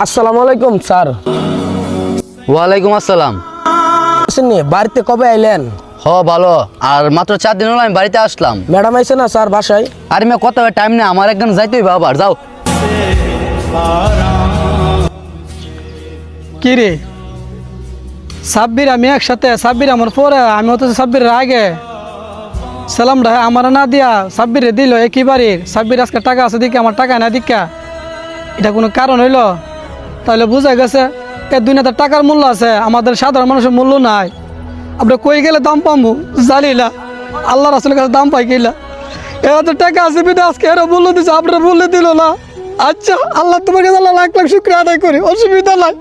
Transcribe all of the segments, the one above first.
আসসালামু আলাইকুম স্যার। ওয়ালাইকুম আসসালাম। বাড়িতে কবে আইলেন? ভালো, আর মাত্র 4 দিন হলো আমি বাড়িতে আসলাম। ম্যাডাম আইছে না স্যার বাসায়? আরে মেয়ে কত টাইম নেই, আমার একদম যাইতেই বাবার যাও। কি রে সাব্বির, আমি একসাথে সাব্বির আমার পরে, আমি অথচ সাব্বিরের আগে সালামটা আমার না দিয়া সাব্বিরে দিল একই বাড়ির। সাব্বির আজকে টাকা আছে দিকে আমার টাকা না দিকা, এটা কোনো কারণ হইলো? তাহলে বোঝা গেছে এর দুনিয়াতে টাকার মূল্য আছে, আমাদের সাধারণ মানুষের মূল্য নাই। আমরা কই গেলে দাম পাবো জানি না, আল্লাহ রাসূলের কাছে দাম পাই গেলা। এরা তো টাকা আছে বিধা আজকে এরা মূল্য দিচ্ছে, আপনারা মূল্য দিল না। আচ্ছা আল্লাহ তোমার কাছে আল্লাহ লাখ লাখ শুকরিয়া আদায় করি, অসুবিধা নাই।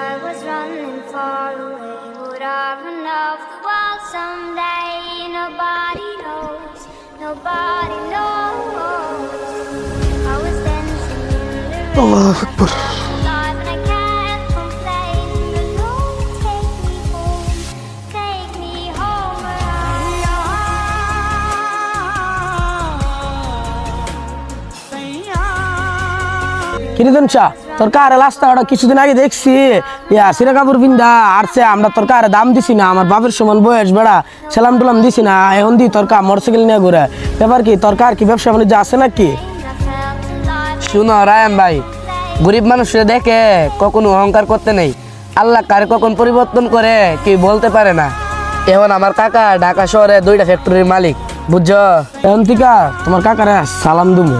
I was running far away. Would I run off the wall someday? Nobody knows. Nobody knows. I was dancing in the rain. Alive and I can't complain. The Lord, take me home. Take me home where কিরিদন Shah, তোর কারে লাস্তা ওটা কিছুদিন আগে দেখছি সিরা কাপড় বিন্দা আরছে, আমরা তোর কারে দাম দিছি না, আমার বাপের সমান বয়স বেড়া, সালাম টুলাম দিছি না, এখন দি তোর কা মোটরসাইকেল নিয়ে ঘুরে। ব্যাপার কি, তোর কার কি ব্যবসা বাণিজ্য আছে নাকি? I felt alive. শুনো রায়ান ভাই, গরিব মানুষের দেখে কখনো অহংকার করতে নেই। আল্লাহ কারে কখন পরিবর্তন করে কি বলতে পারে না। এখন আমার কাকা ঢাকা শহরে 2টা ফ্যাক্টরির মালিক, বুঝছো? এখন থেকে তোমার কাকারে সালাম দুমু।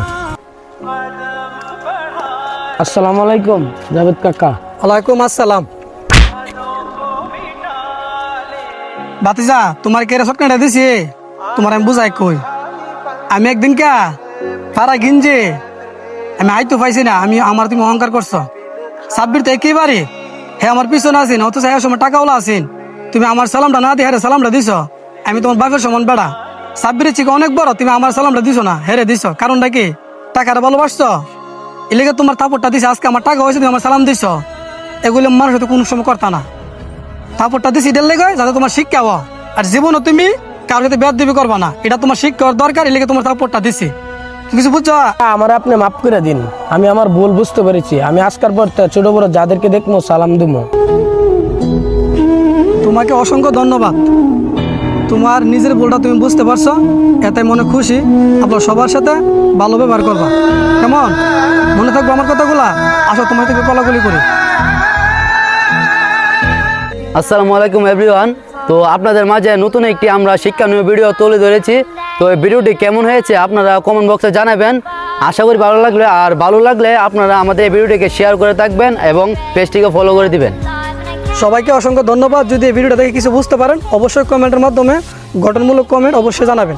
আসসালামু আলাইকুম জাভেদ কাকা। ওয়ালাইকুম আসসালাম। বাতিজা তোমার কেরা সটকাটা দিছি, তোমার আমি বুঝাই কই। আমি একদিন কা পাড়া গিঞ্জে আমি আইতো পাইছি না, আমি আমার তুমি অহংকার করছো। সাব্বির তো একেবারে হ্যাঁ আমার পিছনে আছেন, অথচ হ্যাঁ সময় টাকাওয়ালা আছেন। তুমি আমার সালামটা না দিয়ে হ্যাঁ সালামটা দিছ। আমি তোমার বাপের সমান বেড়া, সাব্বিরের চিকে অনেক বড়, তুমি আমার সালামটা দিছো না, হেরে দিছ। কারণটা কি? টাকাটা ভালোবাসছো, এলাকা তোমার থাপড়টা দিছে। আজকে আমার টাকা হয়েছে, তুমি আমার সালাম দিছ। এগুলো মানুষ তো কোনো সময় করতা না। থাপড়টা দিছি এটার লেগে যাতে তোমার শিক্ষা হওয়া, আর জীবনও তুমি কারোর সাথে বেয়াদবি করবা না, এটা তোমার শিক্ষা হওয়ার দরকার। এলাকা তোমার থাপড়টা দিছি, তুমি কিছু বুঝছো? আমার আপনি মাফ করে দিন, আমি আমার ভুল বুঝতে পেরেছি। আমি আজকার পর থেকে ছোট বড় যাদেরকে দেখবো সালাম দুমো। তোমাকে অসংখ্য ধন্যবাদ, তোমার নিজের ভুলটা তুমি বুঝতে পারছো, এতে মনে খুশি। আপনার সবার সাথে ভালো ব্যবহার করবা, কেমন? মনে থাকবো আমার কথাগুলা। আসো তোমার থেকে কলাগুলি করি। আসসালামু আলাইকুম এভরিওয়ান। তো আপনাদের মাঝে নতুন একটি আমরা শিক্ষণীয় ভিডিও তুলে ধরেছি। তো এই ভিডিওটি কেমন হয়েছে আপনারা কমেন্ট বক্সে জানাবেন। আশা করি ভালো লাগলে, আর ভালো লাগলে আপনারা আমাদের এই ভিডিওটিকে শেয়ার করে থাকবেন এবং পেজটিকে ফলো করে দিবেন। সবাইকে অসংখ্য ধন্যবাদ। যদি এই ভিডিওটা দেখে কিছু বুঝতে পারেন অবশ্যই কমেন্টের মাধ্যমে গঠনমূলক কমেন্ট অবশ্যই জানাবেন।